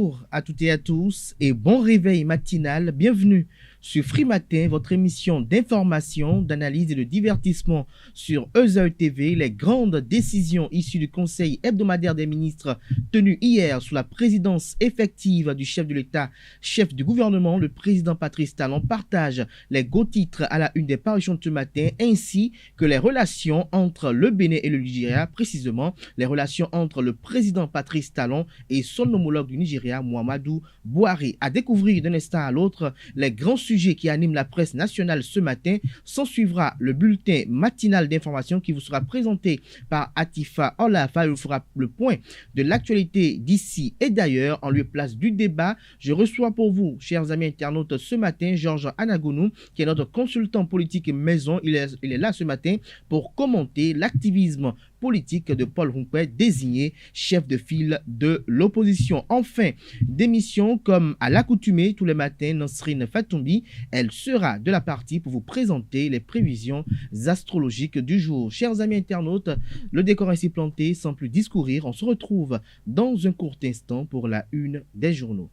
Bonjour à toutes et à tous et bon réveil matinal. Bienvenue sur Free Matin, votre émission d'information, d'analyse et de divertissement sur EZEU TV. Les grandes décisions issues du Conseil hebdomadaire des ministres tenu hier sous la présidence effective du chef de l'État, chef du gouvernement, le président Patrice Talon, partagent les gros titres à la une des parutions de ce matin, ainsi que les relations entre le Bénin et le Nigeria, précisément les relations entre le président Patrice Talon et son homologue du Nigeria, Muhammadu Buhari. À découvrir d'un instant à l'autre les grands sujets qui animent la presse nationale ce matin. S'en suivra le bulletin matinal d'information qui vous sera présenté par Atifa Olafa. Il vous fera le point de l'actualité d'ici et d'ailleurs en lieu et place du débat. Je reçois pour vous, chers amis internautes, ce matin Georges Anagounou, qui est notre consultant politique maison. Il est là ce matin pour commenter l'activisme politique de Paul Rumpé, désigné chef de file de l'opposition. Enfin, d'émission comme à l'accoutumée tous les matins, Nasrine Fatoumbi, elle sera de la partie pour vous présenter les prévisions astrologiques du jour. Chers amis internautes, le décor ainsi planté, sans plus discourir, on se retrouve dans un court instant pour la une des journaux.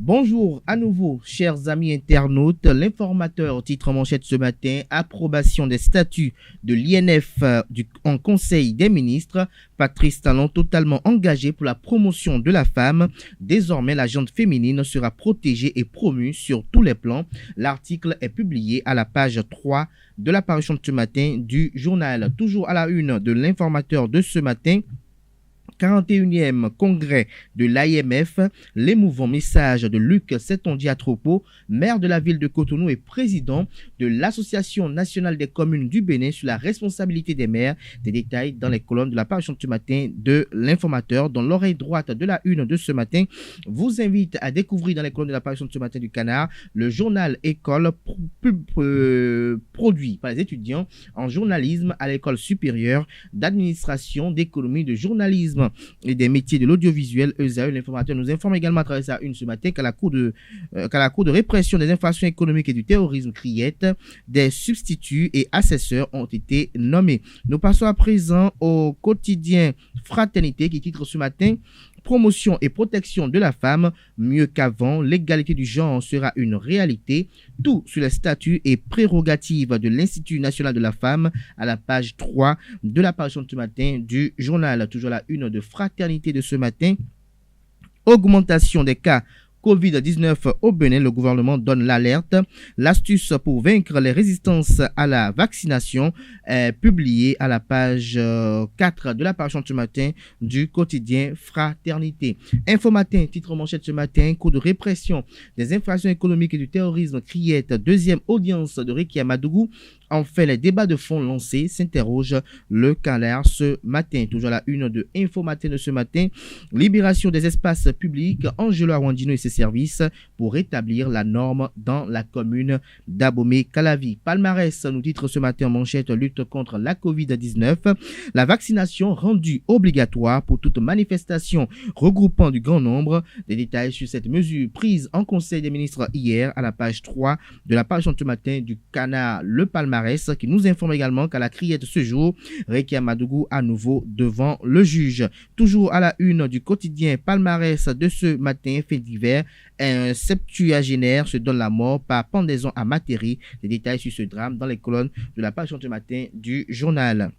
Bonjour à nouveau, chers amis internautes. L'informateur titre en manchette ce matin, approbation des statuts de l'INF en Conseil des ministres. Patrice Talon totalement engagé pour la promotion de la femme. Désormais, la gente féminine sera protégée et promue sur tous les plans. L'article est publié à la page 3 de la parution de ce matin du journal. Toujours à la une de l'informateur de ce matin, 41e congrès de l'AMF, l'émouvant message de Luc Setonji-Atropo, maire de la ville de Cotonou et président de l'Association nationale des communes du Bénin sur la responsabilité des maires. Des détails dans les colonnes de la parution de ce matin de l'informateur. Dans l'oreille droite de la une de ce matin, vous invite à découvrir dans les colonnes de la parution de ce matin du Canard le journal École produit par les étudiants en journalisme à l'école supérieure d'administration, d'économie, de journalisme et des métiers de l'audiovisuel EZEU. L'informateur nous informe également à travers sa une ce matin qu'à la Cour de répression des infractions économiques et du terrorisme CRIET, des substituts et assesseurs ont été nommés. Nous passons à présent au quotidien Fraternité qui titre ce matin: promotion et protection de la femme, mieux qu'avant, l'égalité du genre sera une réalité. Tout sur les statuts et prérogatives de l'Institut national de la femme à la page 3 de la parution de ce matin du journal. Toujours la une de Fraternité de ce matin. Augmentation des cas Covid-19 au Bénin, le gouvernement donne l'alerte. L'astuce pour vaincre les résistances à la vaccination est publiée à la page 4 de la parution de ce matin du quotidien Fraternité. Infomatin, titre manchette ce matin, cours de répression des infractions économiques et du terrorisme CRIET, deuxième audience de Rekia Madougou. En fait, les débats de fond lancés, s'interroge le Canard ce matin. Toujours la une de Infomatin de ce matin. Libération des espaces publics, Angelo Arwandino et ses services pour rétablir la norme dans la commune d'Abomey-Calavi. Palmarès nous titre ce matin en manchette, lutte contre la Covid-19. La vaccination rendue obligatoire pour toute manifestation regroupant du grand nombre. Des détails sur cette mesure prise en Conseil des ministres hier à la page 3 de la parution de ce matin du Canard, le Palmarès, qui nous informe également qu'à la criette ce jour, Rekia Madougou à nouveau devant le juge. Toujours à la une du quotidien Palmarès de ce matin, fait divers, un septuagénaire se donne la mort par pendaison à Matéri. Des détails sur ce drame dans les colonnes de la page de ce matin du journal.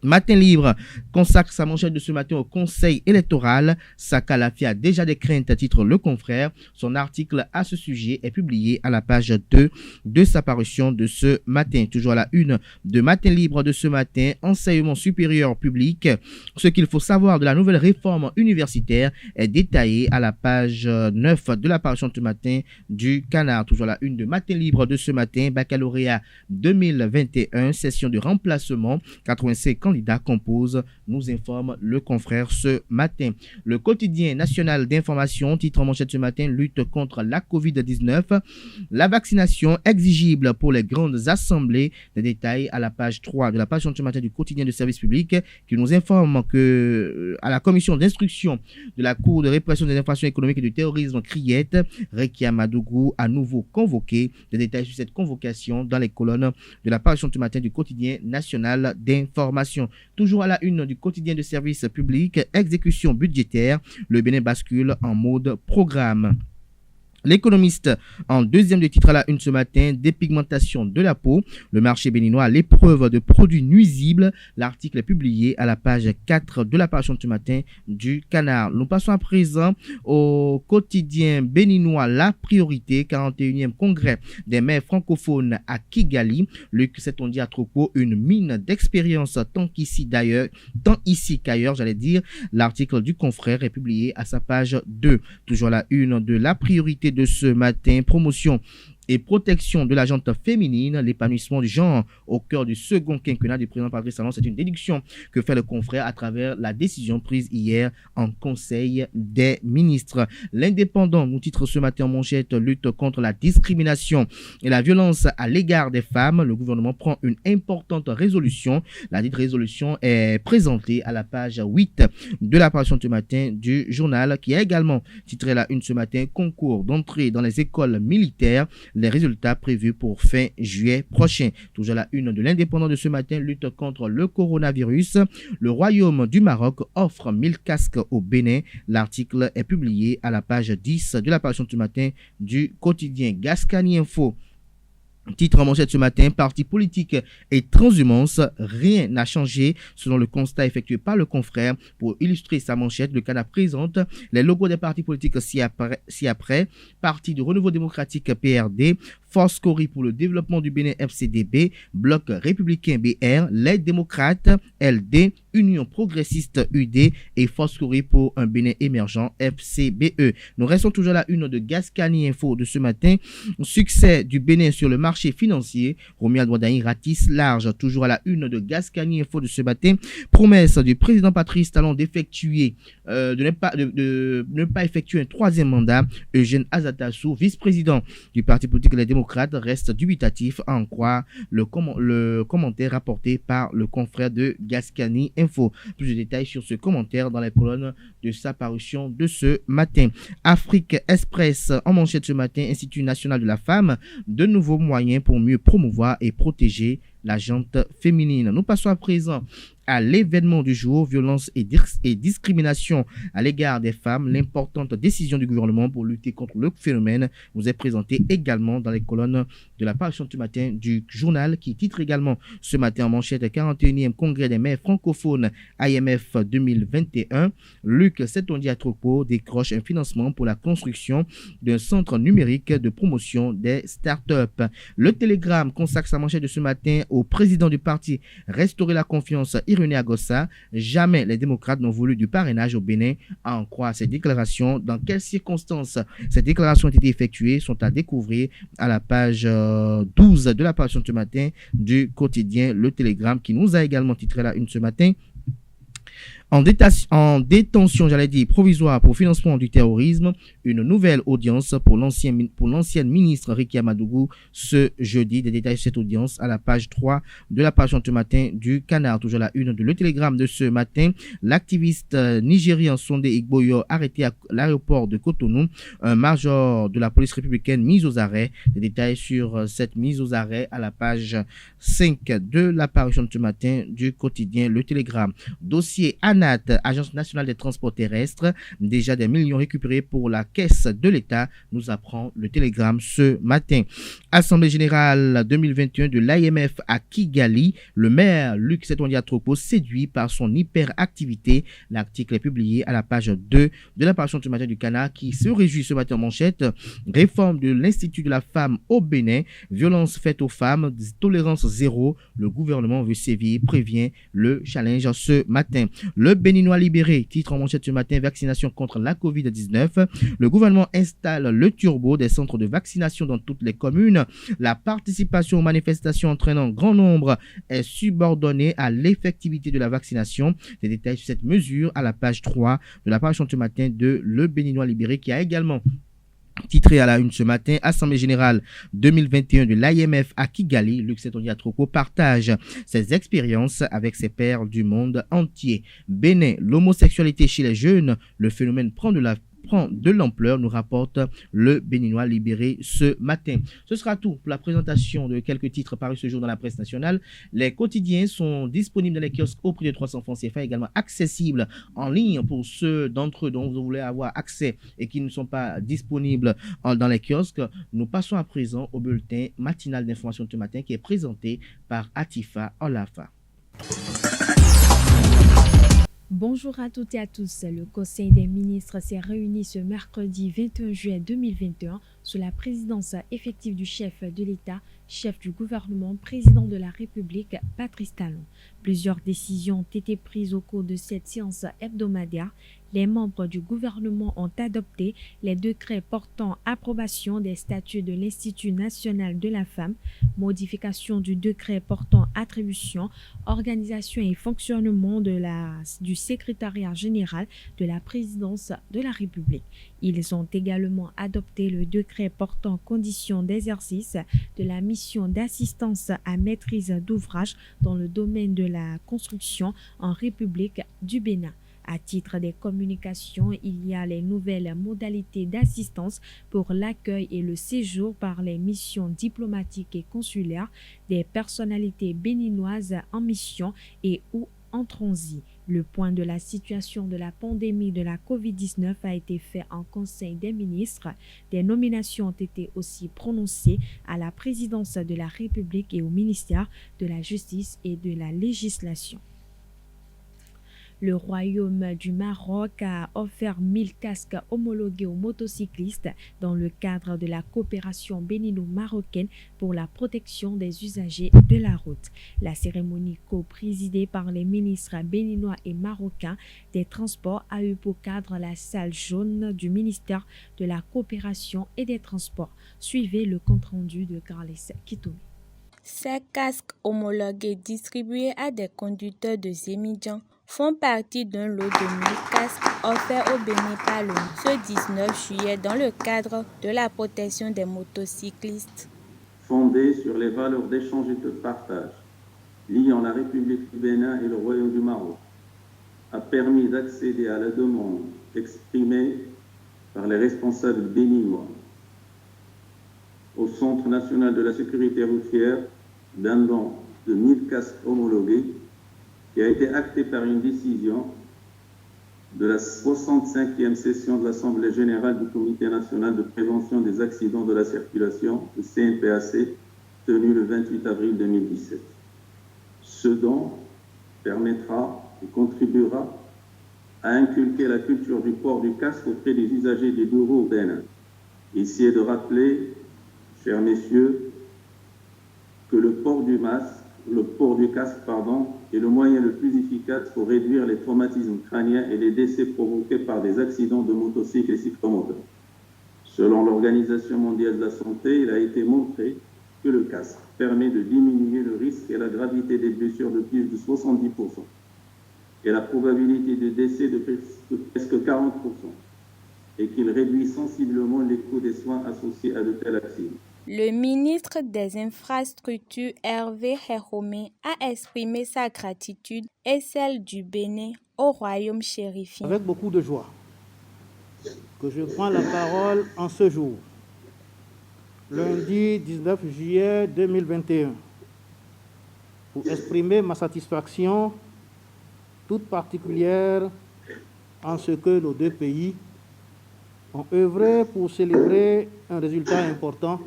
Matin Libre consacre sa manchette de ce matin au Conseil électoral. Saka Lafi a déjà des craintes, titre Le Confrère. Son article à ce sujet est publié à la page 2 de sa parution de ce matin. Toujours à la une de Matin Libre de ce matin, enseignement supérieur public. Ce qu'il faut savoir de la nouvelle réforme universitaire est détaillé à la page 9 de la parution de ce matin du Canard. Toujours à la une de Matin Libre de ce matin, baccalauréat 2021, session de remplacement, 85 candidats composent, nous informe le confrère ce matin. Le quotidien national d'information titre en manchette ce matin, lutte contre la Covid-19, la vaccination exigible pour les grandes assemblées. Des détails à la page 3 de la page de ce matin du quotidien de service public qui nous informe que à la commission d'instruction de la Cour de répression des infractions économiques et du terrorisme CRIET, Rekia Madougou à nouveau convoqué. Des détails sur cette convocation dans les colonnes de la page de ce matin du quotidien national d'information. Libération, toujours à la une du quotidien de service public, exécution budgétaire, le Bénin bascule en mode programme. L'économiste, en deuxième de titre à la une ce matin, dépigmentation de la peau, le marché béninois à l'épreuve de produits nuisibles. L'article est publié à la page 4 de la parution de ce matin du Canard. Nous passons à présent au quotidien béninois La Priorité, 41e congrès des maires francophones à Kigali. Luc Setonji à Tropo, une mine d'expérience tant ici qu'ailleurs, L'article du confrère est publié à sa page 2. Toujours à la une de La Priorité de ce matin, promotion et protection de la gente féminine, l'épanouissement du genre au cœur du second quinquennat du président Patrice Talon. C'est une déduction que fait le confrère à travers la décision prise hier en Conseil des ministres. L'Indépendant nous titre ce matin en manchette: lutte contre la discrimination et la violence à l'égard des femmes. Le gouvernement prend une importante résolution. La dite résolution est présentée à la page 8 de la parution de ce matin du journal, qui a également titré la une ce matin: concours d'entrée dans les écoles militaires, les résultats prévus pour fin juillet prochain. Toujours la une de l'Indépendant de ce matin: lutte contre le coronavirus. Le Royaume du Maroc offre 1000 casques au Bénin. L'article est publié à la page 10 de la parution de ce matin du quotidien Gascani Info. Titre en manchette ce matin: parti politique et transhumance, rien n'a changé selon le constat effectué par le confrère. Pour illustrer sa manchette, le Canada présente les logos des partis politiques ci-après: Parti du Renouveau démocratique PRD, Force Cori pour le développement du Bénin FCDB, Bloc républicain BR, les démocrates LD, Union progressiste UD et Force Cori pour un Bénin émergent FCBE. Nous restons toujours à la une de Gascani Info de ce matin: succès du Bénin sur le marché financier, Romuald Wadaï ratisse large. Toujours à la une de Gascani Info de ce matin: promesse du président Patrice Talon d'effectuer de ne pas effectuer un troisième mandat. Eugène Azatassou, vice-président du parti politique Les Démocrates, reste dubitatif, à en croire le commentaire rapporté par le confrère de Gascani Info. Plus de détails sur ce commentaire dans les colonnes de sa parution de ce matin. Afrique Express en manchette ce matin: Institut national de la femme, de nouveaux moyens pour mieux promouvoir et protéger la gente féminine. Nous passons à présent à l'événement du jour: violence et discrimination à l'égard des femmes. L'importante décision du gouvernement pour lutter contre le phénomène vous est présentée également dans les colonnes de la parution du matin du journal, qui titre également ce matin en manchette: 41e congrès des maires francophones IMF 2021. Luc Setonji à Tropo décroche un financement pour la construction d'un centre numérique de promotion des startups. Le Télégramme consacre sa manchette de ce matin au président du parti Restaurer la confiance, Irénée Agossa. Jamais les démocrates n'ont voulu du parrainage au Bénin, à en croire ces déclarations. Dans quelles circonstances ces déclarations ont été effectuées sont à découvrir à la page 12 de la parution de ce matin du quotidien Le Télégramme, qui nous a également titré la une ce matin: en détention, provisoire pour financement du terrorisme, une nouvelle audience pour l'ancienne ministre Ricky Amadougou ce jeudi. Des détails de cette audience à la page 3 de la page de ce matin du Canard. Toujours la une de Le Télégramme de ce matin: l'activiste nigérien Sondé Igboyo arrêté à l'aéroport de Cotonou, un major de la police républicaine mis aux arrêts. Des détails sur cette mise aux arrêts à la page 5 de la parution de ce matin du quotidien Le Télégramme. Dossier ANAT, Agence nationale des transports terrestres, déjà des millions récupérés pour la caisse de l'État, nous apprend Le Télégramme ce matin. Assemblée générale 2021 de l'IMF à Kigali, le maire Luc Setonji à Tropo séduit par son hyperactivité. L'article est publié à la page 2 de la parution de ce matin du Canard, qui se réjouit ce matin en manchette: réforme de l'Institut de la femme au Bénin, violence faite aux femmes, tolérance zéro, le gouvernement veut sévir, prévient le challenge ce matin. Le Béninois libéré titre en manchette ce matin: vaccination contre la Covid-19. Le gouvernement installe le turbo des centres de vaccination dans toutes les communes. La participation aux manifestations entraînant grand nombre est subordonnée à l'effectivité de la vaccination. Des détails sur cette mesure à la page 3 de la parution ce matin de Le Béninois libéré, qui a également titré à la une ce matin: Assemblée générale 2021 de l'IMF à Kigali, Luc Setonji à Tropo partage ses expériences avec ses pairs du monde entier. Bénin, l'homosexualité chez les jeunes, le phénomène prend de prend de l'ampleur, nous rapporte le Béninois libéré ce matin. Ce sera tout pour la présentation de quelques titres parus ce jour dans la presse nationale. Les quotidiens sont disponibles dans les kiosques au prix de 300 francs CFA, également accessibles en ligne pour ceux d'entre eux dont vous voulez avoir accès et qui ne sont pas disponibles dans les kiosques. Nous passons à présent au bulletin matinal d'information de ce matin qui est présenté par Atifa Olafa. Bonjour à toutes et à tous. Le Conseil des ministres s'est réuni ce mercredi 21 juillet 2021 sous la présidence effective du chef de l'État, chef du gouvernement, président de la République, Patrice Talon. Plusieurs décisions ont été prises au cours de cette séance hebdomadaire. Les membres du gouvernement ont adopté les décrets portant approbation des statuts de l'Institut national de la femme, modification du décret portant attribution, organisation et fonctionnement du secrétariat général de la présidence de la République. Ils ont également adopté le décret portant conditions d'exercice de la mission d'assistance à maîtrise d'ouvrage dans le domaine de la construction en République du Bénin. À titre des communications, il y a les nouvelles modalités d'assistance pour l'accueil et le séjour par les missions diplomatiques et consulaires des personnalités béninoises en mission et ou en transit. Le point de la situation de la pandémie de la COVID-19 a été fait en Conseil des ministres. Des nominations ont été aussi prononcées à la présidence de la République et au ministère de la Justice et de la Législation. Le Royaume du Maroc a offert 1000 casques homologués aux motocyclistes dans le cadre de la coopération bénino-marocaine pour la protection des usagers de la route. La cérémonie co-présidée par les ministres béninois et marocains des Transports a eu pour cadre la salle jaune du ministère de la Coopération et des Transports. Suivez le compte-rendu de Carles Kitoumi. Ces casques homologués distribués à des conducteurs de Zémidjan font partie d'un lot de 1000 casques offerts au Bénin par l'ONU ce 19 juillet dans le cadre de la protection des motocyclistes. Fondé sur les valeurs d'échange et de partage liant la République du Bénin et le Royaume du Maroc, a permis d'accéder à la demande exprimée par les responsables béninois au Centre national de la sécurité routière d'un don de 1000 casques homologués qui a été acté par une décision de la 65e session de l'Assemblée générale du Comité national de prévention des accidents de la circulation, le CNPAC, tenue le 28 avril 2017. Ce don permettra et contribuera à inculquer la culture du port du casque auprès des usagers des deux roues au Bénin. Ici est de rappeler, chers messieurs, que le port du casque, est le moyen le plus efficace pour réduire les traumatismes crâniens et les décès provoqués par des accidents de motocycles et cyclomoteurs. Selon l'Organisation mondiale de la santé, il a été montré que le casque permet de diminuer le risque et la gravité des blessures de plus de 70% et la probabilité de décès de presque 40%, et qu'il réduit sensiblement les coûts des soins associés à de tels accidents. Le ministre des Infrastructures, Hervé Heromé, a exprimé sa gratitude et celle du Bénin au Royaume chérifien. Avec beaucoup de joie que je prends la parole en ce jour, lundi 19 juillet 2021, pour exprimer ma satisfaction toute particulière en ce que nos deux pays ont œuvré pour célébrer un résultat important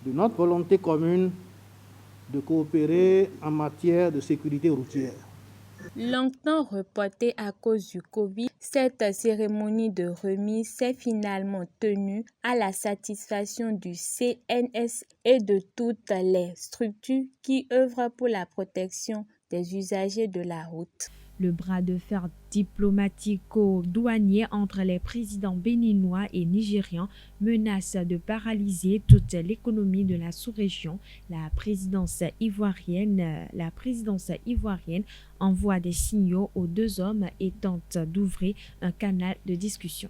de notre volonté commune de coopérer en matière de sécurité routière. Longtemps reportée à cause du Covid, cette cérémonie de remise s'est finalement tenue à la satisfaction du CNS et de toutes les structures qui œuvrent pour la protection des usagers de la route. Le bras de fer diplomatico-douanier entre les présidents béninois et nigérians menace de paralyser toute l'économie de la sous-région. La présidence ivoirienne envoie des signaux aux deux hommes et tente d'ouvrir un canal de discussion.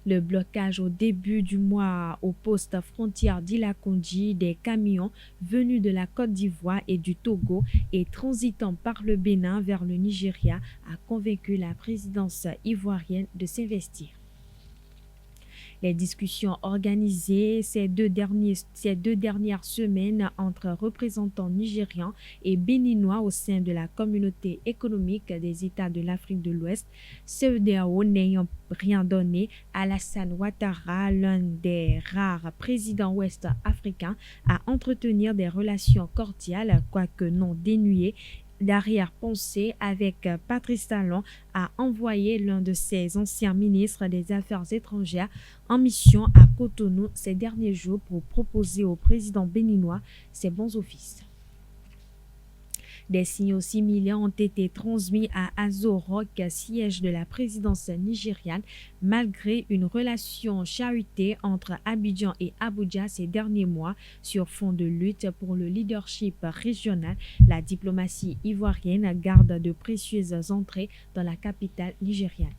Le blocage au début du mois au poste frontière d'Ila-Kondji des camions venus de la Côte d'Ivoire et du Togo et transitant par le Bénin vers le Nigeria a convaincu la présidence ivoirienne de s'investir. Les discussions organisées ces deux dernières semaines entre représentants nigérians et béninois au sein de la communauté économique des États de l'Afrique de l'Ouest, CEDEAO n'ayant rien donné, Alassane Ouattara, l'un des rares présidents ouest-africains à entretenir des relations cordiales, quoique non dénuées d'arrière-pensée avec Patrice Talon, a envoyé l'un de ses anciens ministres des Affaires étrangères en mission à Cotonou ces derniers jours pour proposer au président béninois ses bons offices. Des signaux similaires ont été transmis à Azo Rock, siège de la présidence nigériane, malgré une relation chahuté entre Abidjan et Abuja ces derniers mois sur fond de lutte pour le leadership régional. La diplomatie ivoirienne garde de précieuses entrées dans la capitale nigériane.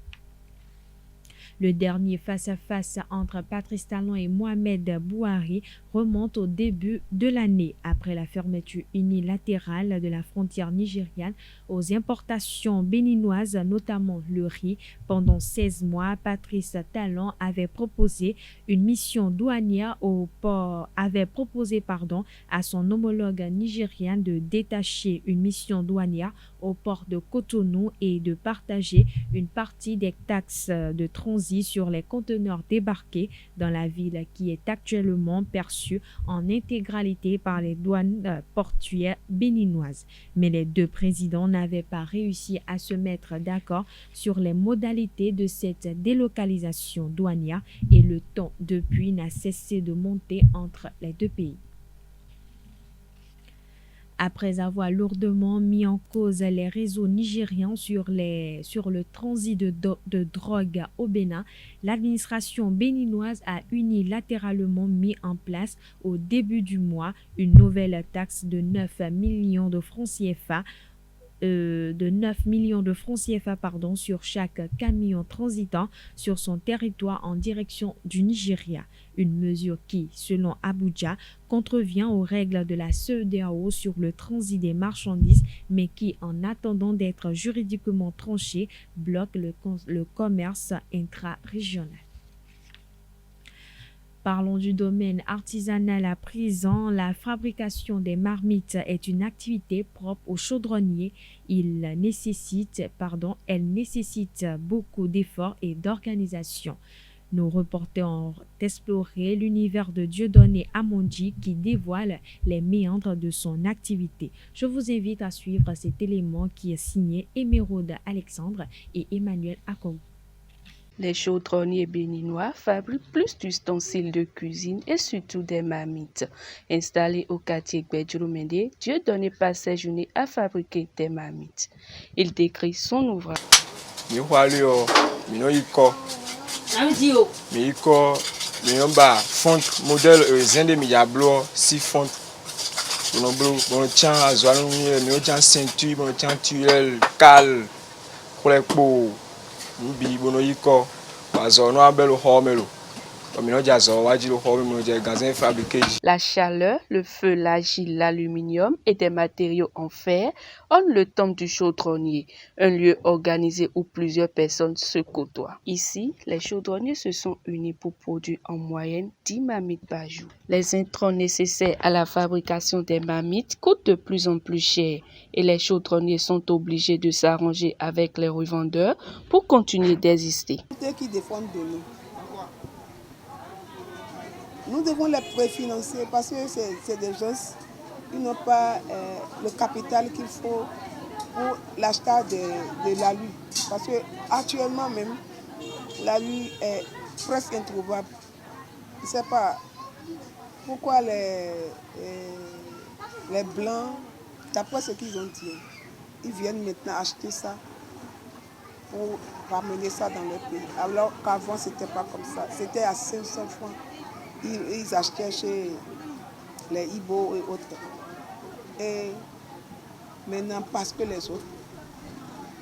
Le dernier face-à-face entre Patrice Talon et Mohamed Bouhari remonte au début de l'année, après la fermeture unilatérale de la frontière nigériane aux importations béninoises, notamment le riz. Pendant 16 mois, Patrice Talon avait proposé une mission douanière à son homologue nigérien de détacher une mission douanière au port de Cotonou et de partager une partie des taxes de transit sur les conteneurs débarqués dans la ville qui est actuellement perçue en intégralité par les douanes portuaires béninoises. Mais les deux présidents n'avaient pas réussi à se mettre d'accord sur les modalités de cette délocalisation douanière et le ton depuis n'a cessé de monter entre les deux pays. Après avoir lourdement mis en cause les réseaux nigérians sur le transit de drogue au Bénin, l'administration béninoise a unilatéralement mis en place au début du mois une nouvelle taxe de 9 millions de francs CFA sur chaque camion transitant sur son territoire en direction du Nigeria. Une mesure qui, selon Abuja, contrevient aux règles de la CEDEAO sur le transit des marchandises, mais qui, en attendant d'être juridiquement tranchée, bloque le commerce intra-régional. Parlons du domaine artisanal à présent. La fabrication des marmites est une activité propre aux chaudronniers. Elle nécessite beaucoup d'efforts et d'organisation. Nos reporters ont exploré l'univers de Dieudonné Amondi qui dévoile les méandres de son activité. Je vous invite à suivre cet élément qui est signé Émeraude Alexandre et Emmanuel Akogou. Les chaudronniers béninois fabriquent plus d'ustensiles de cuisine et surtout des marmites. Installé au quartier Gbedjurumende, Dieudonné passe ses journées à fabriquer des marmites. Il décrit son ouvrage. Modèle zende mi yablo si font bon tient azoalou mi tient ceinture bon tient tuile cal pour les po bi bon yiko azono abelo homelo. La chaleur, le feu, l'argile, l'aluminium et des matériaux en fer ont le temple du chaudronnier, un lieu organisé où plusieurs personnes se côtoient. Ici, les chaudronniers se sont unis pour produire en moyenne 10 marmites par jour. Les intrants nécessaires à la fabrication des marmites coûtent de plus en plus cher et les chaudronniers sont obligés de s'arranger avec les revendeurs pour continuer d'exister. Nous devons les préfinancer parce que c'est des gens qui n'ont pas le capital qu'il faut pour l'achat de l'alu. Parce qu'actuellement même, l'alu est presque introuvable. Je ne sais pas pourquoi les Blancs, d'après ce qu'ils ont dit, ils viennent maintenant acheter ça pour ramener ça dans leur pays. Alors qu'avant, ce n'était pas comme ça. C'était à 500 francs. Ils achetaient chez les Ibo et autres. Et maintenant, parce que les autres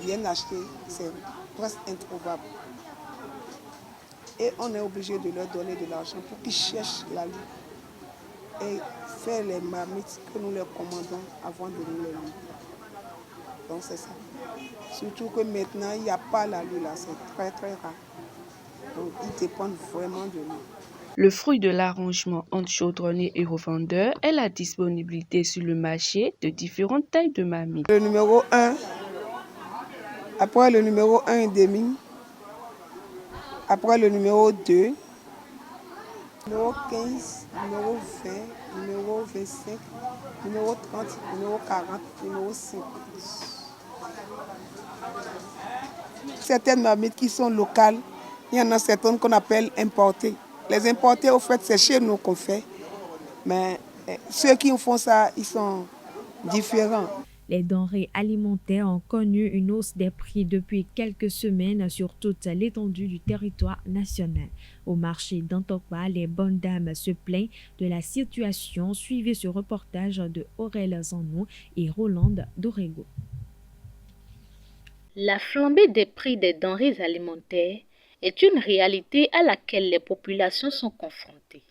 viennent acheter, c'est presque introuvable. Et on est obligé de leur donner de l'argent pour qu'ils cherchent la lue et faire les marmites que nous leur commandons avant de nous les livrer. Donc c'est ça. Surtout que maintenant, il n'y a pas la lue là, c'est très très rare. Donc ils dépendent vraiment de nous. Le fruit de l'arrangement entre chaudronniers et revendeurs est la disponibilité sur le marché de différentes tailles de marmites. Le numéro 1, après le numéro 1,5, après le numéro 2, numéro 15, numéro 20, numéro 25, numéro 30, numéro 40, numéro 50. Certaines marmites qui sont locales, il y en a certaines qu'on appelle importées. Les importés, au fait, c'est chez nous qu'on fait. Mais ceux qui font ça, ils sont différents. Les denrées alimentaires ont connu une hausse des prix depuis quelques semaines sur toute l'étendue du territoire national. Au marché d'Antokpa, les bonnes dames se plaignent de la situation. Suivez ce reportage de Aurel Zanou et Roland Dorego. La flambée des prix des denrées alimentaires est une réalité à laquelle les populations sont confrontées.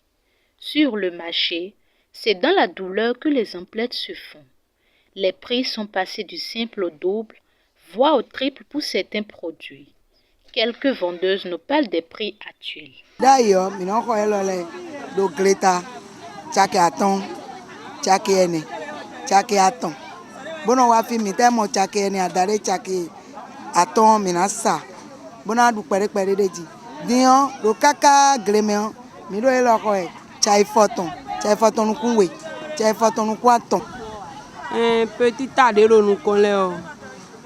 Sur le marché, c'est dans la douleur que les emplettes se font. Les prix sont passés du simple au double, voire au triple pour certains produits. Quelques vendeuses nous parlent des prix actuels. D'ailleurs, nous avons le Greta, Tchakéaton, Tchakéene, Tchakéaton. Bon, on va filmer tellement Tchakéene, Adare Tchakéaton, Minasa. Bon, on a du père de dit. Dion, le caca gréméon, Milo et l'oreille, Tchaïfoton, Tchaïfoton nous coué, Tchaïfoton nous quaton. Un petit tas de l'eau nous connaît,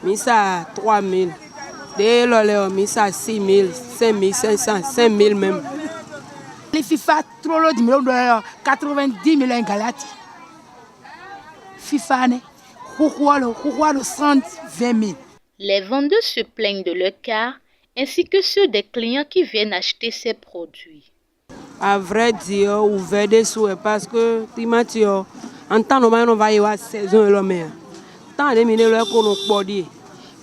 mais ça 3 000. De l'eau, mais ça 6 000, 5 500, 5 000 même. Les FIFA, trop l'eau de 90 000 en Galati. FIFA, le 120 000. Les vendeurs se plaignent de leur cas, ainsi que ceux des clients qui viennent acheter ces produits. À vrai dire, ouvert des souhaits parce que, Timatio, en temps normal, on va y avoir saison et l'homme. Tant de minutes, on a body.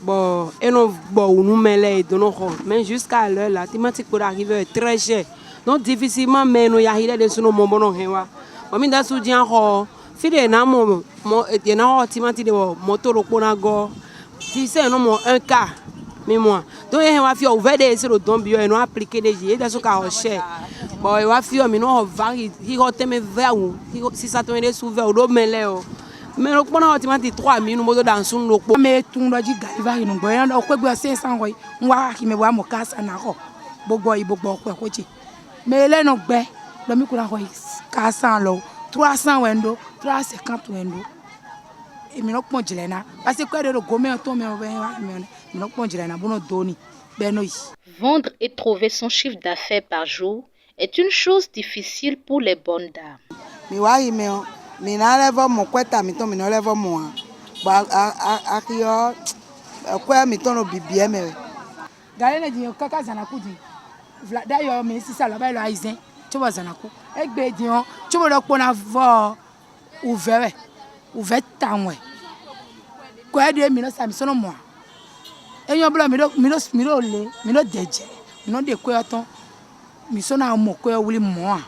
Bon, et nous, nous mettons mais jusqu'à l'heure, la thématique pour arriver est très cher. Donc, difficilement, mais nous y arrivons de ce moment. On m'a dit que si on fait un moto, si c'est un cas, mais moi. Donc, on va faire ouvert des sur le don bio et nous appliquer des jours de ce cas cher. Bon, on va faire, mais nous, on va vers si ça tombe sous verre, on mais le point est 3 000 nous dans son lot. Mais tout le monde va y nous voir. On peut 500 euros. On va qui me voit mon casse en arro. Boboy, mais là, non, ben, le micro a 400 euros, 300 euros, 350 euros. Et mais non, pas de l'ena. Parce que quoi de le gomme en tombe, mais non, pas de l'ena. Bon, donner. Vendre et trouver son chiffre d'affaires par jour est une chose difficile pour les bonnes dames. Mais oui, mais n'enlève mon quota, mais ton n'enlève moi. Bah, quoi, mais ton bien, mais. Galère dit kaka zanaku dit. D'ailleurs, mais si ça là-bas, le haïtien, tu vois zanaku. Et bien, tu vois le qu'on a ouvert tant ouais. Quoi de mino ça me sonne moi. Et yon blanc mino deje. Mino de quoi ton. Mi sonne à mon quoi oui moi.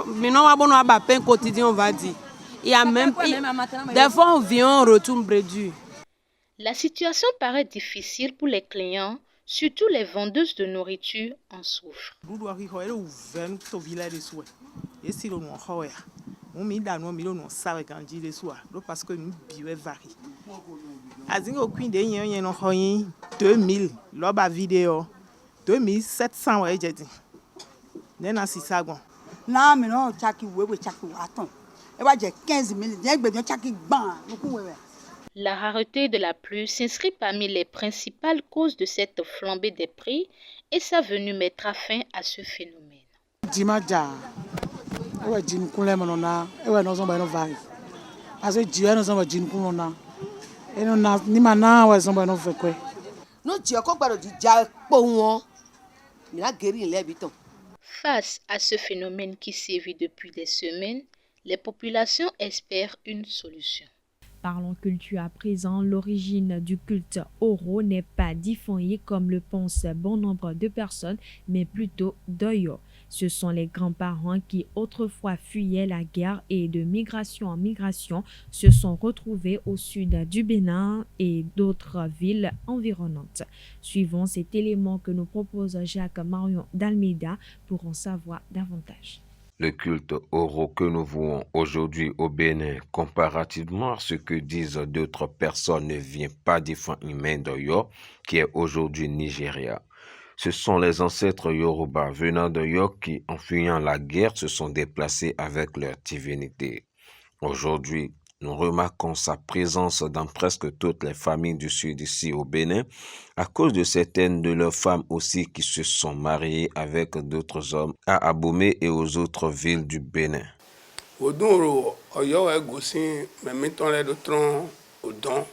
Mino va bon à pain quotidien on va dire. Il y a même des fois on vient on retourne brédu. La situation paraît difficile pour les clients, surtout les vendeuses de nourriture en souffrent. Parce que nous buvons varie. Azingo Queen de yen no hoyin 2000 loba vidéo 2700 ouais j'ai dit. Nena sisagon. Na me no chaki wewe chaki waton. E wa je 15 000 bien gbe chaki ban nuku wewe. La rareté de la pluie s'inscrit parmi les principales causes de cette flambée des prix et sa venue mettra fin à ce phénomène. Dimaja. Ewa jin kunle manona, ewa no zomba no vari. Parce que Dieu no zomba jin kunona. Et non ni mana wa zomba no fekwe. No Dieu ko gbaro di ja po won. Mi la guéri les habitants. Face à ce phénomène qui sévit depuis des semaines, les populations espèrent une solution. Parlons culture à présent. L'origine du culte Oro n'est pas d'Ifonyi comme le pensent bon nombre de personnes, mais plutôt d'Oyo. Ce sont les grands-parents qui autrefois fuyaient la guerre et de migration en migration se sont retrouvés au sud du Bénin et d'autres villes environnantes. Suivons cet élément que nous propose Jacques Marion d'Almeida pour en savoir davantage. Le culte Oro que nous voyons aujourd'hui au Bénin, comparativement à ce que disent d'autres personnes, ne vient pas d'Ifonyi d'Oyo, qui est aujourd'hui Nigeria. Ce sont les ancêtres Yoruba venant d'Oyo qui, en fuyant la guerre, se sont déplacés avec leur divinité. Aujourd'hui, nous remarquons sa présence dans presque toutes les familles du sud ici au Bénin, à cause de certaines de leurs femmes aussi qui se sont mariées avec d'autres hommes à Abomey et aux autres villes du Bénin. Odoro Oyo egosi memiton le dotron odon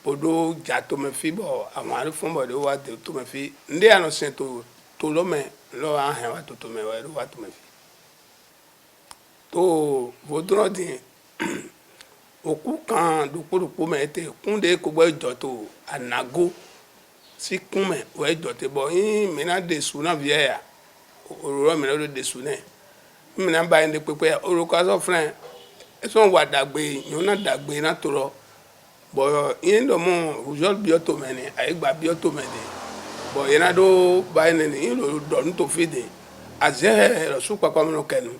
podo jato me fi bo amari fombo de wa de to me fi nde ano sento to lo me lo a he wa to me wa to me fi to vodro di oku kan dukuduku me te kunde ko gbo joto anago si kun me we jote bo yin me na de su na vie ya oro me lo de su ne me na ba inde pepe oro ka so friend e so wa dagbe yon na dagbe na to ro bo yin do mo ujol bioto me ni ai gba bioto me de bo yin na do ba inde ni lo do nto fide aze ro su pa kwa no kenu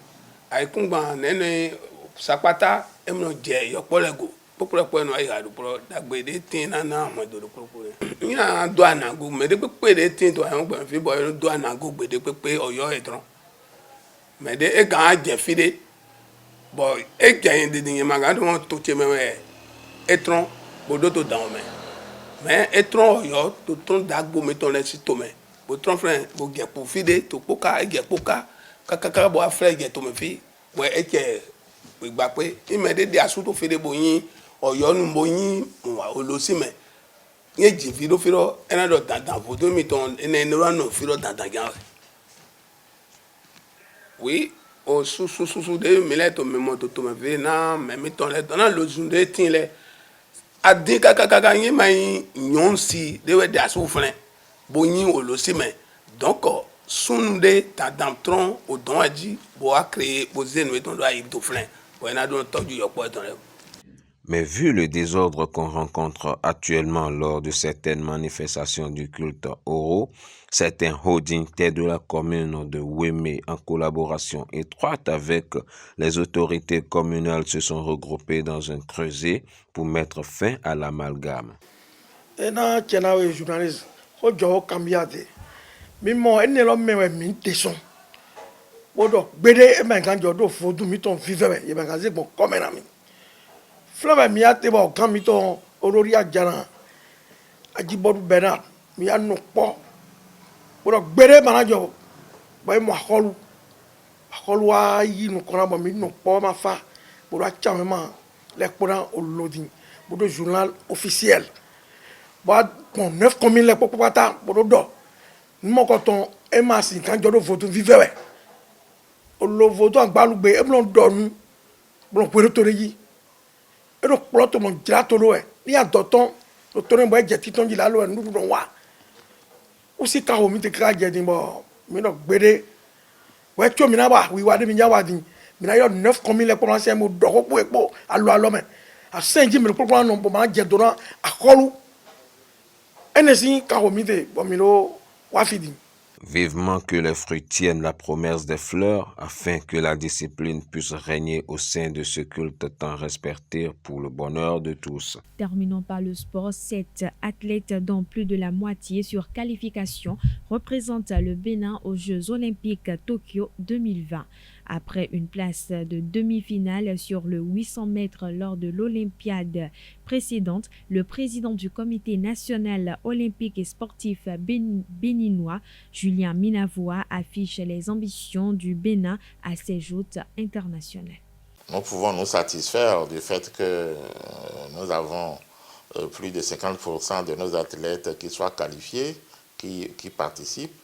ai kun gba nene sapata emno je yo polego popolo no ai hadu pro dagbe de tin na mo do popolo nya do anago me de pepe de tin to an gba fi bo do anago gbe de pepe Oyo etron me de e ga je fide bo e je de ni ma ga do to che me etron bodo to down me etron Oyo to ton dagbo me ton le si to me bo tron friend bo ge po fide to poka e ge poka kaka bo afre ge to me fi bo e che igba pe imede de asu to fide bo yin Oyo nu bo yin wa olosi me ye ji fi do firo ena do dandan foto mi ton ene no no firo dandan gan oui o su de mi le to me mo to me fi na me mi ton le na lo zun de tin le adi kaka yin mai nyon si de we de asu fren bo yin olosi me donc sunde dandan tron o don aji bo a créer bo zenu ton do a to fren bo ena do toju yo po ton le. Mais vu le désordre qu'on rencontre actuellement lors de certaines manifestations du culte Oro, certains dignitaires de la commune de Wémé, en collaboration étroite avec les autorités communales, se sont regroupés dans un creuset pour mettre fin à l'amalgame. Flava mi ate ba kan mi to olórí ajana Ajibodu Bernard mi anu po o gbere manajo boy mo holu wa yi nu kona ba mi nu po ma fa bo ra cha ma le pora olodin bo do journal officiel ba bon 9 communes le popata bo do mo ko ton e ma sin kan jodo vote vivewe o lo vote agbalugbe e blon do nu blon pere to reyi e do ploto mon drato lo e ni adoton o to nbo je titon ji la lo e ndu do wa o si ka o mi te kra je din bo mi no gbede we cho mi na ba wi wa de mi ja wa din mi na yo 9 communes le commencer mo do ko epo alo me a senji mi ko no bo ma je do na akolu enesi ka o mi te bo mi lo wa fidi. Vivement que les fruits tiennent la promesse des fleurs, afin que la discipline puisse régner au sein de ce culte tant respecté pour le bonheur de tous. Terminons par le sport. 7 athlètes, dont plus de la moitié sur qualification, représentent le Bénin aux Jeux Olympiques Tokyo 2020. Après une place de demi-finale sur le 800 mètres lors de l'Olympiade précédente, le président du Comité national olympique et sportif béninois, Julien Minavoa, affiche les ambitions du Bénin à ses joutes internationales. Nous pouvons nous satisfaire du fait que nous avons plus de 50% de nos athlètes qui soient qualifiés, qui participent.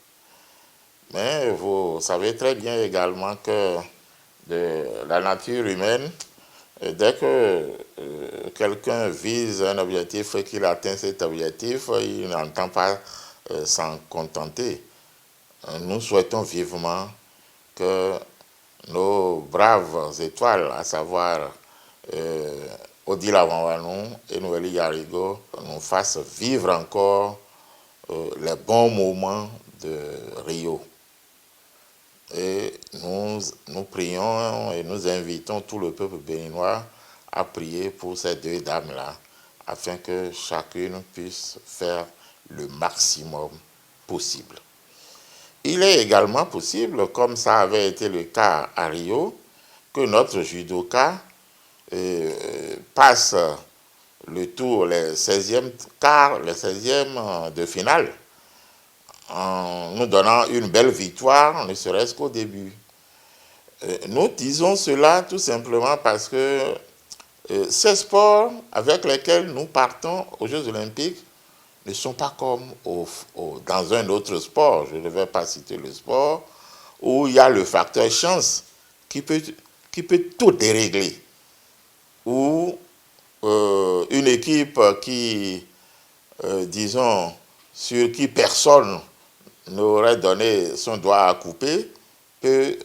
Mais vous savez très bien également que la nature humaine dès que quelqu'un vise un objectif et qu'il atteint cet objectif, il n'entend pas s'en contenter. Nous souhaitons vivement que nos braves étoiles, à savoir Odile Wamwanou et Noélie Yarigo, nous fassent vivre encore les bons moments de Rio. Et nous prions et nous invitons tout le peuple béninois à prier pour ces deux dames-là, afin que chacune puisse faire le maximum possible. Il est également possible, comme ça avait été le cas à Rio, que notre judoka passe le tour, les 16e quart, les 16e de finale, en nous donnant une belle victoire, ne serait-ce qu'au début. Nous disons cela tout simplement parce que ces sports avec lesquels nous partons aux Jeux Olympiques ne sont pas comme dans un autre sport, je ne vais pas citer le sport, où il y a le facteur chance qui peut tout dérégler, où une équipe qui, disons, sur qui personne n'aurait donné son doigt à couper, peut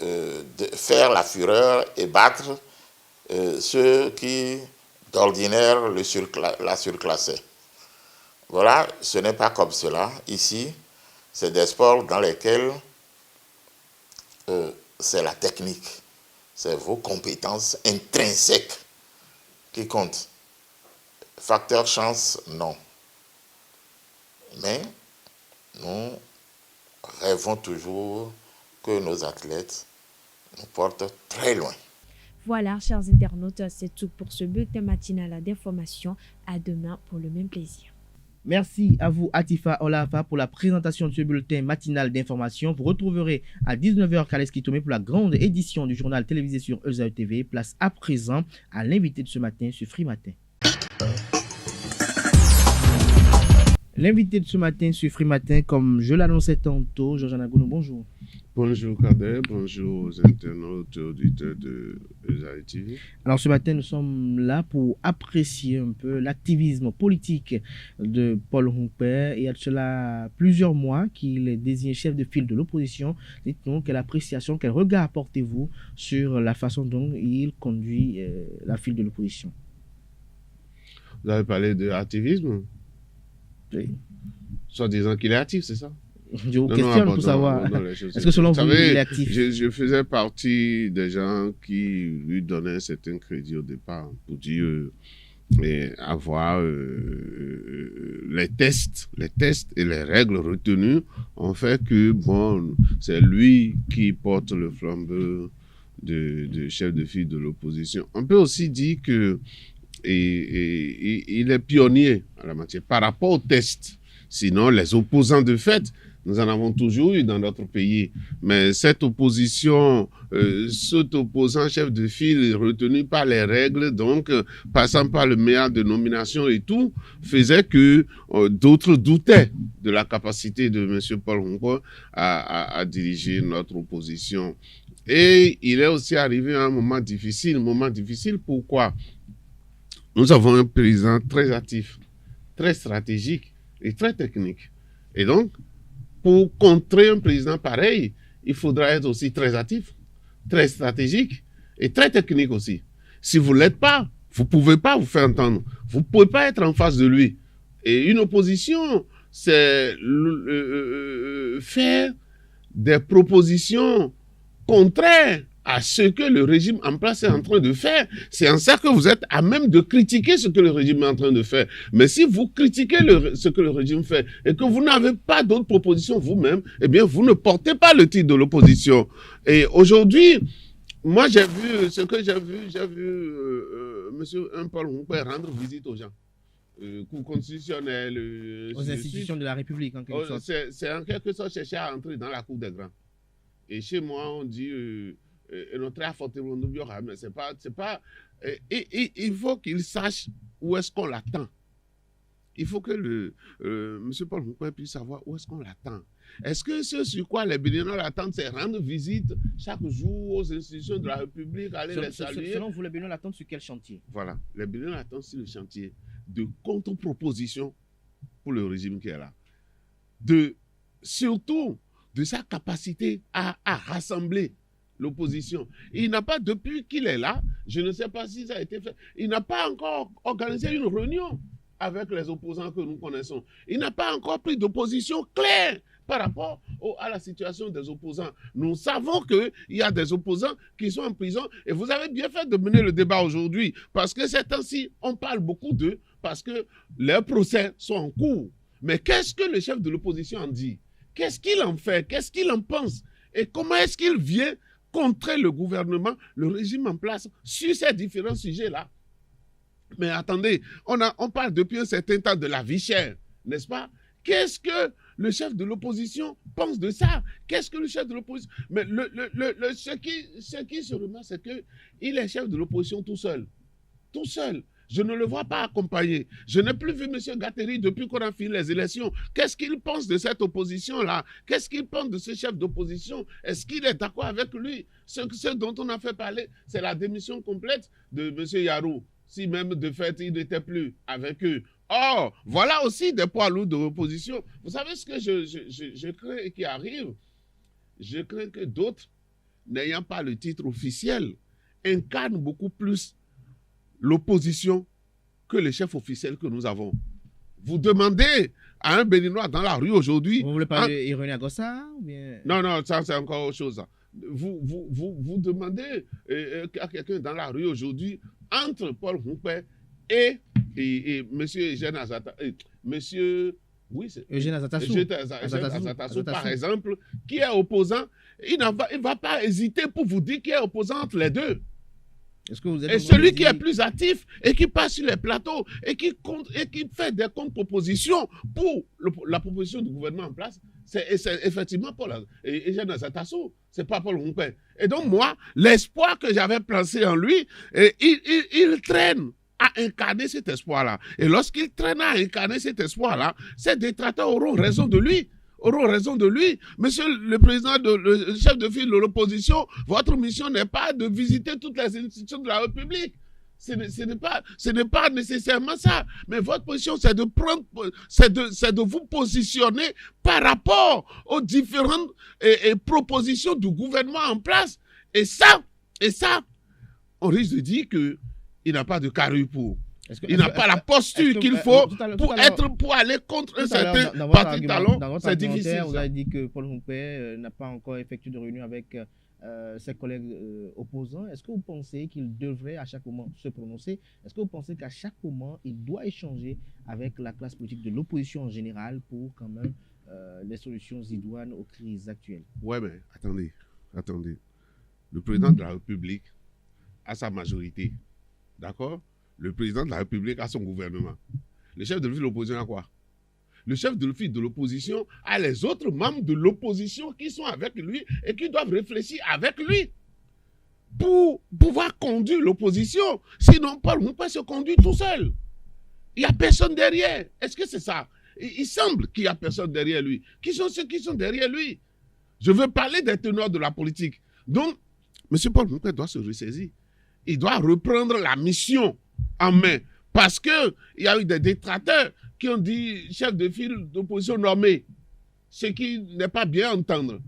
faire la fureur et battre ceux qui, d'ordinaire, la surclassaient. Voilà, ce n'est pas comme cela. Ici, c'est des sports dans lesquels c'est la technique, c'est vos compétences intrinsèques qui comptent. Facteur chance, non. Mais nous rêvons toujours que nos athlètes nous portent très loin. Voilà, chers internautes, c'est tout pour ce bulletin matinal d'information. À demain pour le même plaisir. Merci à vous, Atifa Olafa, pour la présentation de ce bulletin matinal d'information. Vous retrouverez à 19h Kaleski Tomé pour la grande édition du journal télévisé sur Eusao TV. Place à présent à l'invité de ce matin sur Free Matin. L'invité de ce matin sur Free Matin, comme je l'annonçais tantôt, Georges Anagounou, bonjour. Bonjour Kader, bonjour aux internautes et auditeurs de Eusao TV. Alors ce matin, nous sommes là pour apprécier un peu l'activisme politique de Paul Humpert. Et il y a de cela plusieurs mois qu'il est désigné chef de file de l'opposition. Dites-nous quelle appréciation, quel regard portez-vous sur la façon dont il conduit la file de l'opposition? Vous avez parlé de activisme? Oui. Soit disant qu'il est actif, c'est ça? Je vous questionne pour savoir, est-ce que selon vous, il est actif? Je faisais partie des gens qui lui donnaient un certain crédit au départ pour dire avoir les tests et les règles retenues ont fait que, bon, c'est lui qui porte le flambeau de chef de file de l'opposition. On peut aussi dire que il est pionnier en la matière par rapport aux tests. Sinon, les opposants de fait, nous en avons toujours eu dans notre pays. Mais cette opposition, cet opposant chef de file retenu par les règles, donc passant par le meilleur de nomination et tout, faisait que d'autres doutaient de la capacité de M. Paul Humpert à diriger notre opposition. Et il est aussi arrivé à un moment difficile. Pourquoi? Nous avons un président très actif, très stratégique et très technique. Et donc, pour contrer un président pareil, il faudra être aussi très actif, très stratégique et très technique aussi. Si vous ne l'êtes pas, vous ne pouvez pas vous faire entendre. Vous ne pouvez pas être en face de lui. Et une opposition, c'est faire des propositions contraires à ce que le régime en place est en train de faire. C'est en ça que vous êtes à même de critiquer ce que le régime est en train de faire. Mais si vous critiquez ce que le régime fait et que vous n'avez pas d'autres propositions vous-même, eh bien, vous ne portez pas le titre de l'opposition. Et aujourd'hui, moi, j'ai vu monsieur Paul Humpert rendre visite aux gens. Cour constitutionnelle. Aux institutions de la République, en quelque sorte. C'est en quelque sorte chercher à entrer dans la cour des grands. Et chez moi, on dit... mais c'est pas, il faut qu'il sache où est-ce qu'on l'attend. il faut que M. Paul Nkoué puisse savoir où est-ce qu'on l'attend. Est-ce que ce sur quoi les Béninois l'attendent, c'est rendre visite chaque jour aux institutions de la République, aller les saluer? Selon vous, les Béninois l'attendent sur quel chantier? Voilà, les Béninois l'attendent sur le chantier de contre-proposition pour le régime qui est là. Surtout de sa capacité à rassembler l'opposition. Il n'a pas, depuis qu'il est là, je ne sais pas si ça a été fait, il n'a pas encore organisé une réunion avec les opposants que nous connaissons. Il n'a pas encore pris d'opposition claire par rapport à la situation des opposants. Nous savons qu'il y a des opposants qui sont en prison et vous avez bien fait de mener le débat aujourd'hui parce que ces temps-ci, on parle beaucoup d'eux parce que leurs procès sont en cours. Mais qu'est-ce que le chef de l'opposition en dit? Qu'est-ce qu'il en fait? Qu'est-ce qu'il en pense? Et comment est-ce qu'il vient contrer le gouvernement, le régime en place sur ces différents sujets-là? Mais attendez, on parle depuis un certain temps de la vie chère, n'est-ce pas? Qu'est-ce que le chef de l'opposition pense de ça? Qu'est-ce que le chef de l'opposition... Mais ce qui se remarque, c'est qu'il est chef de l'opposition tout seul. Tout seul. Je ne le vois pas accompagné. Je n'ai plus vu M. Gatteri depuis qu'on a fini les élections. Qu'est-ce qu'il pense de cette opposition-là? Qu'est-ce qu'il pense de ce chef d'opposition? Est-ce qu'il est d'accord avec lui? Ce dont on a fait parler, c'est la démission complète de M. Yarou. Si même de fait, il n'était plus avec eux. Or, voilà aussi des poids lourds de l'opposition. Vous savez ce que je crains qui arrive? Je crains que d'autres, n'ayant pas le titre officiel, incarnent beaucoup plus l'opposition que les chefs officiels que nous avons. Vous demandez à un Béninois dans la rue aujourd'hui... Vous voulez parler d'Ironia Gossa ou bien... Non, ça c'est encore autre chose. Vous demandez à quelqu'un dans la rue aujourd'hui, entre Paul Nkoué et M. Eugène Azata... Eugène Azatassou, par exemple, qui est opposant, il ne va pas hésiter pour vous dire qu'il est opposant entre les deux. Et celui qui est plus actif et qui passe sur les plateaux et qui fait des contre-propositions pour la proposition du gouvernement en place, c'est effectivement Paul Eugène Azatassou, c'est pas Paul Nkoué. Et donc moi, l'espoir que j'avais placé en lui, il traîne à incarner cet espoir-là. Et lorsqu'il traîne à incarner cet espoir-là, ces détracteurs auront raison de lui. Monsieur le président, le chef de file de l'opposition, votre mission n'est pas de visiter toutes les institutions de la République. Ce n'est pas nécessairement ça. Mais votre position, c'est de vous positionner par rapport aux différentes propositions du gouvernement en place. Et ça, on risque de dire qu'il n'a pas de carrure pour. Il n'a pas la posture qu'il faut pour aller contre un certain parti talon. C'est difficile. Vous avez dit que Paul Nkoué n'a pas encore effectué de réunion avec ses collègues opposants. Est-ce que vous pensez qu'il devrait à chaque moment se prononcer? Est-ce que vous pensez qu'à chaque moment, il doit échanger avec la classe politique de l'opposition en général pour quand même les solutions idoines aux crises actuelles? Ouais, mais attendez. Le président de la République a sa majorité. D'accord? Le président de la République a son gouvernement. Le chef de l'opposition a quoi? Le chef de l'opposition a les autres membres de l'opposition qui sont avec lui et qui doivent réfléchir avec lui pour pouvoir conduire l'opposition. Sinon, Paul Nkoué se conduit tout seul. Il n'y a personne derrière. Est-ce que c'est ça? Il semble qu'il n'y a personne derrière lui. Qui sont ceux qui sont derrière lui? Je veux parler des teneurs de la politique. Donc, M. Paul Nkoué doit se ressaisir. Il doit reprendre la mission en main. Parce qu'il y a eu des détracteurs qui ont dit chef de file d'opposition nommé. Ce qui n'est pas bien entendre.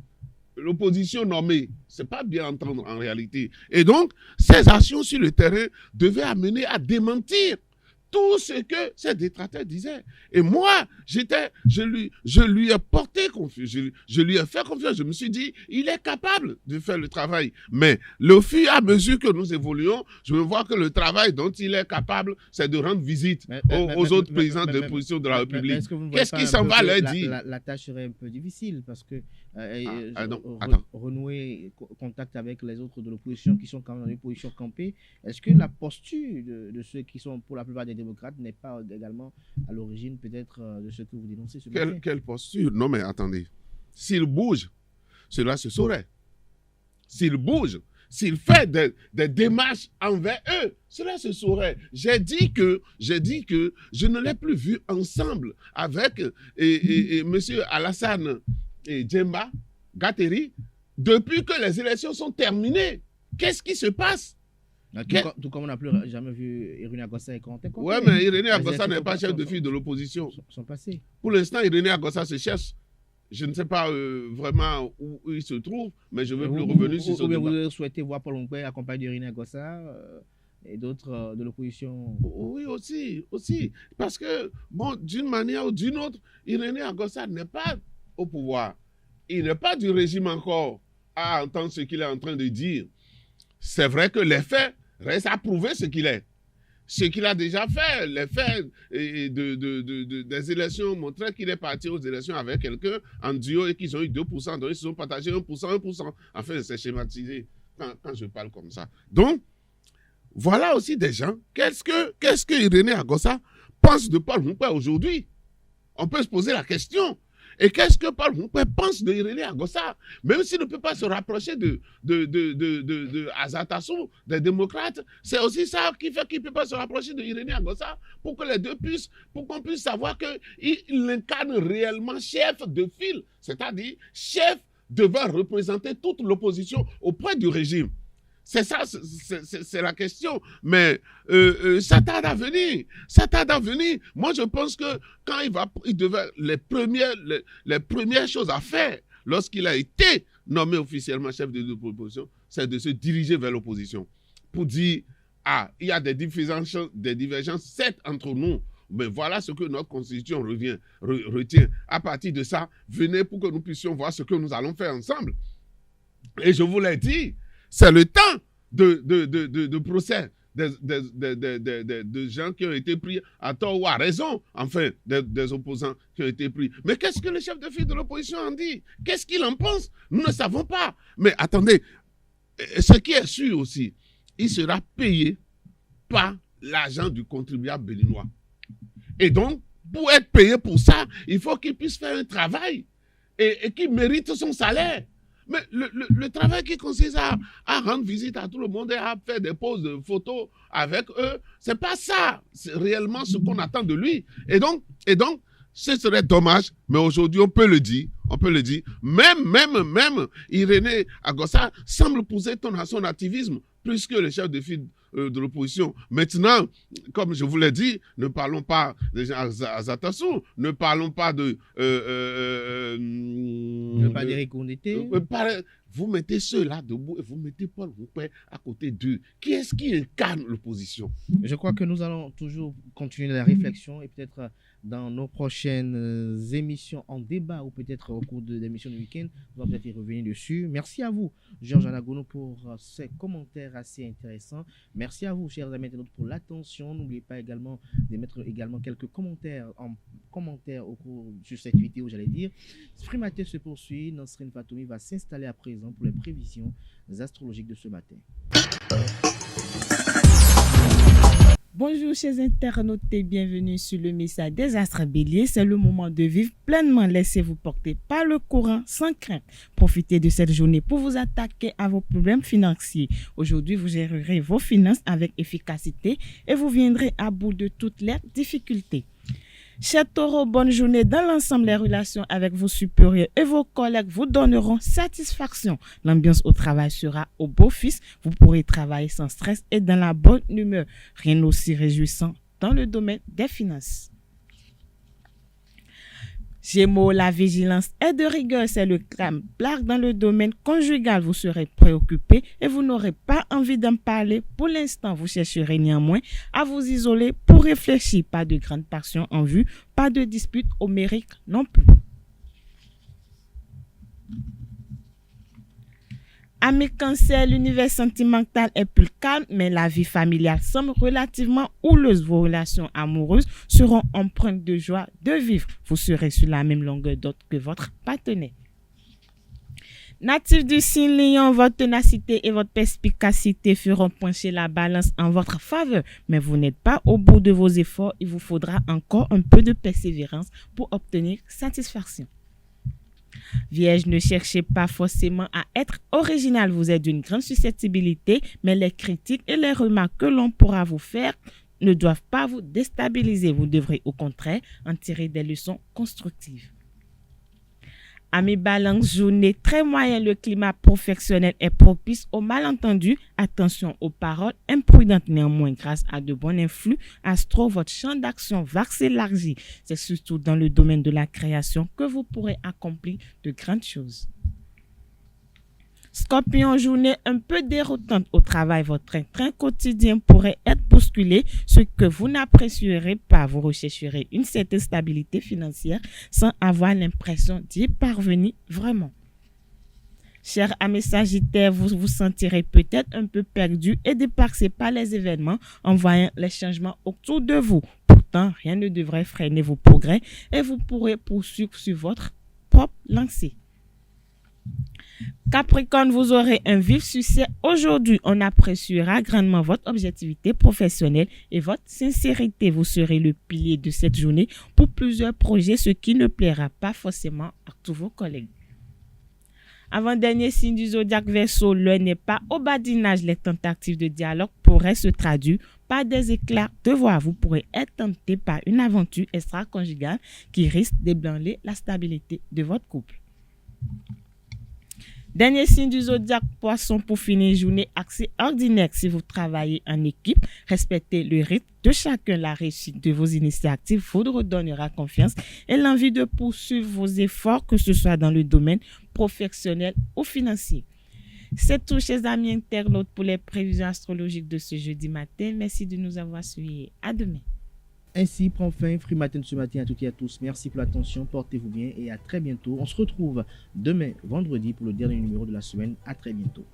L'opposition nommée, ce n'est pas bien entendre en réalité. Et donc, ces actions sur le terrain devaient amener à démentir tout ce que ces détracteurs disaient. Et moi, je lui ai porté confiance, je lui ai fait confiance. Je me suis dit, il est capable de faire le travail. Mais au fur et à mesure que nous évoluons, je vois que le travail dont il est capable, c'est de rendre visite aux autres présidents de l'opposition de la République. Qu'est-ce qu'il s'en va leur dire? La tâche serait un peu difficile parce que renouer contact avec les autres de l'opposition qui sont quand même dans une position campée, est-ce que la posture de ceux qui sont pour la plupart des démocrates n'est pas également à l'origine peut-être de ce que vous dénoncez ce matin? Quelle posture? Non mais attendez, s'il bouge, cela se saurait. S'il bouge, s'il fait des démarches envers eux, cela se saurait. J'ai dit que je ne l'ai plus vu ensemble avec M. Alassane et Djemba Gateri depuis que les élections sont terminées. Qu'est-ce qui se passe? Tout comme on n'a plus jamais vu Irénée Agossa et Corentin Kokpé. Oui, mais Irénée Agossa n'est pas chef de file de l'opposition. Sont passés. Pour l'instant, Irénée Agossa se cherche. Je ne sais pas vraiment où il se trouve, mais je ne veux plus revenir sur ce débat. Vous souhaitez voir Paul Nkpé accompagné d'Irénée Agossa et d'autres de l'opposition? Oui, aussi. Parce que, bon, d'une manière ou d'une autre, Irénée Agossa n'est pas au pouvoir. Il n'est pas du régime encore à entendre ce qu'il est en train de dire. C'est vrai que les faits restent à prouver ce qu'il est. Ce qu'il a déjà fait, les faits des élections montraient qu'il est parti aux élections avec quelqu'un en duo et qu'ils ont eu 2%, donc ils se sont partagés 1%. Enfin, c'est schématisé quand je parle comme ça. Donc, voilà aussi des gens. Qu'est-ce que Irénée Agossa pense de Paul Nkpé aujourd'hui? On peut se poser la question. Et qu'est-ce que Paul Nkpé pense de Irénée Agossa? Même s'il ne peut pas se rapprocher de Azatassou, des démocrates, c'est aussi ça qui fait qu'il ne peut pas se rapprocher de Irénée Agossa pour que les deux pour qu'on puisse savoir qu'il incarne réellement chef de file, c'est-à-dire chef devant représenter toute l'opposition auprès du régime. C'est ça, c'est la question. Mais ça tarde à venir. Moi, je pense que quand il devait, les premières choses à faire lorsqu'il a été nommé officiellement chef de l'opposition, c'est de se diriger vers l'opposition pour dire, il y a des divergences, certes, entre nous, mais voilà ce que notre constitution retient. À partir de ça, venez pour que nous puissions voir ce que nous allons faire ensemble. Et je vous l'ai dit, c'est le temps de procès de gens qui ont été pris à tort ou à raison, enfin, des opposants qui ont été pris. Mais qu'est-ce que le chef de file de l'opposition en dit? Qu'est-ce qu'il en pense? Nous ne savons pas. Mais attendez, ce qui est sûr aussi, il sera payé par l'argent du contribuable béninois. Et donc, pour être payé pour ça, il faut qu'il puisse faire un travail et qu'il mérite son salaire. Mais le travail qui consiste à rendre visite à tout le monde et à faire des poses de photos avec eux, c'est pas ça. C'est réellement ce qu'on attend de lui. Et donc, ce serait dommage, mais aujourd'hui, on peut le dire. Même Irénée Agossa semble pousser son activisme plus que le chef de file de l'opposition. Maintenant, comme je vous l'ai dit, ne parlons pas de gens Azatassou, ne parlons pas de... pas d'Éric Koundété. Vous mettez ceux-là debout et vous mettez Paul Nkpé à côté d'eux. Qui est-ce qui incarne l'opposition? Je crois que nous allons toujours continuer la réflexion et peut-être dans nos prochaines émissions en débat ou peut-être au cours de l'émission du week-end, on va peut-être y revenir dessus. Merci à vous, Georges Anagono, pour ces commentaires assez intéressants. Merci à vous, chers amis internautes, pour l'attention. N'oubliez pas également de mettre également quelques commentaires au cours de cette vidéo, j'allais dire. Frimaté se poursuit. Nasrin Fatoumi va s'installer à présent pour les prévisions astrologiques de ce matin. Bonjour chers internautes et bienvenue sur le message des astres béliers. C'est le moment de vivre pleinement. Laissez-vous porter par le courant sans crainte. Profitez de cette journée pour vous attaquer à vos problèmes financiers. Aujourd'hui, vous gérerez vos finances avec efficacité et vous viendrez à bout de toutes les difficultés. Chers taureaux, bonne journée. Dans l'ensemble, les relations avec vos supérieurs et vos collègues vous donneront satisfaction. L'ambiance au travail sera au beau fixe. Vous pourrez travailler sans stress et dans la bonne humeur. Rien d'aussi réjouissant dans le domaine des finances. Gémeaux, la vigilance est de rigueur, c'est le calme. Blague dans le domaine conjugal, vous serez préoccupé et vous n'aurez pas envie d'en parler. Pour l'instant, vous chercherez néanmoins à vous isoler pour réfléchir. Pas de grande passion en vue, pas de dispute homérique non plus. Amis Cancer, l'univers sentimental est plus calme, mais la vie familiale semble relativement houleuse. Vos relations amoureuses seront empreintes de joie de vivre. Vous serez sur la même longueur d'onde que votre partenaire. Natif du signe Lion, votre ténacité et votre perspicacité feront pencher la balance en votre faveur. Mais vous n'êtes pas au bout de vos efforts. Il vous faudra encore un peu de persévérance pour obtenir satisfaction. Vierge, ne cherchez pas forcément à être original. Vous êtes d'une grande susceptibilité, mais les critiques et les remarques que l'on pourra vous faire ne doivent pas vous déstabiliser. Vous devrez au contraire en tirer des leçons constructives. Amis Balance, journée très moyenne, le climat professionnel est propice aux malentendus. Attention aux paroles imprudentes. Néanmoins, grâce à de bons influx astro, votre champ d'action va s'élargir. C'est surtout dans le domaine de la création que vous pourrez accomplir de grandes choses. Scorpion, journée un peu déroutante au travail. Votre train quotidien pourrait être bousculé, ce que vous n'apprécierez pas. Vous rechercherez une certaine stabilité financière sans avoir l'impression d'y parvenir vraiment. Chers amis Sagittaires, vous vous sentirez peut-être un peu perdu et dépassé par les événements en voyant les changements autour de vous. Pourtant, rien ne devrait freiner vos progrès et vous pourrez poursuivre sur votre propre lancée. Capricorne, vous aurez un vif succès aujourd'hui. On appréciera grandement votre objectivité professionnelle et votre sincérité. Vous serez le pilier de cette journée pour plusieurs projets, ce qui ne plaira pas forcément à tous vos collègues. Avant-dernier signe du zodiaque Verseau, l'heure n'est pas au badinage. Les tentatives de dialogue pourraient se traduire par des éclats de voix. Vous pourrez être tenté par une aventure extra-conjugale qui risque d'ébranler la stabilité de votre couple. Dernier signe du zodiaque Poisson, pour finir journée axée ordinaire. Si vous travaillez en équipe, respectez le rythme de chacun. La réussite de vos initiatives vous redonnera confiance et l'envie de poursuivre vos efforts, que ce soit dans le domaine professionnel ou financier. C'est tout, chers amis internautes, pour les prévisions astrologiques de ce jeudi matin. Merci de nous avoir suivis. À demain. Ainsi prend fin Free Matin de ce matin à toutes et à tous. Merci pour l'attention, portez-vous bien et à très bientôt. On se retrouve demain, vendredi, pour le dernier numéro de la semaine. À très bientôt.